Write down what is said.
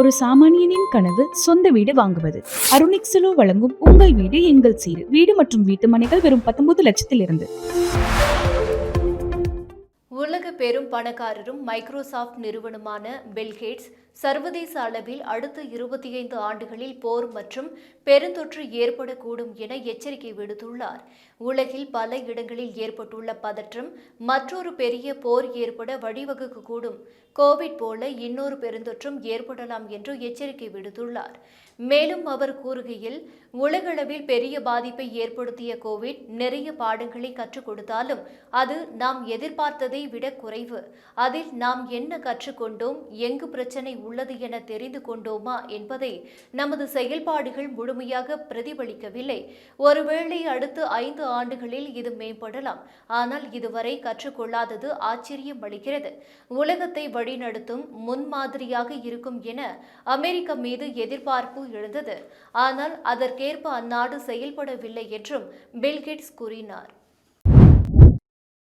ஒரு சாமானியனின் கனவு சொந்த வீடு வாங்குவது. அருணிக்ஸலோ வழங்கும் உங்கள் வீடு எங்கள் சீடு. வீடு மற்றும் வீட்டு மனைகள் வெறும் 19 லட்சத்திலிருந்து. உலக பெரும் பணக்காரரும் மைக்ரோசாப்ட் நிறுவனமான பில் கேட்ஸ் சர்வதேச அளவில் அடுத்த 25 ஆண்டுகளில் போர் மற்றும் பெருந்தொற்று ஏற்படக்கூடும் என எச்சரிக்கை விடுத்துள்ளார். உலகில் பல இடங்களில் ஏற்பட்டுள்ள பதற்றம் மற்றொரு பெரிய போர் ஏற்பட வழிவகுக்கக்கூடும். கோவிட் போல இன்னொரு பெருந்தொற்றும் ஏற்படலாம் என்று எச்சரிக்கை விடுத்துள்ளார். மேலும் அவர் கூறுகையில், உலகளவில் பெரிய பாதிப்பை ஏற்படுத்திய கோவிட் நிறைய பாடங்களை கற்றுக் கொடுத்தாலும் அது நாம் எதிர்பார்த்ததை விட குறைவு. அதில் நாம் என்ன கற்றுக்கொண்டோம், எங்கு பிரச்சனை உள்ளது என தெரிந்து கொண்டோமா என்பதை நமது செயல்பாடுகள் முழுமையாக பிரதிபலிக்கவில்லை. ஒருவேளை அடுத்த 5 ஆண்டுகளில் இது மேம்படலாம். ஆனால் இதுவரை கற்றுக்கொள்ளாதது ஆச்சரியம் அளிக்கிறது. உலகத்தை வழிநடத்தும் முன்மாதிரியாக இருக்கும் என அமெரிக்கா மீது எதிர்பார்ப்பு எழுந்தது. ஆனால் அதற்கேற்ப அந்நாடு செயல்படவில்லை என்றும் பில் கேட்ஸ் கூறினார்.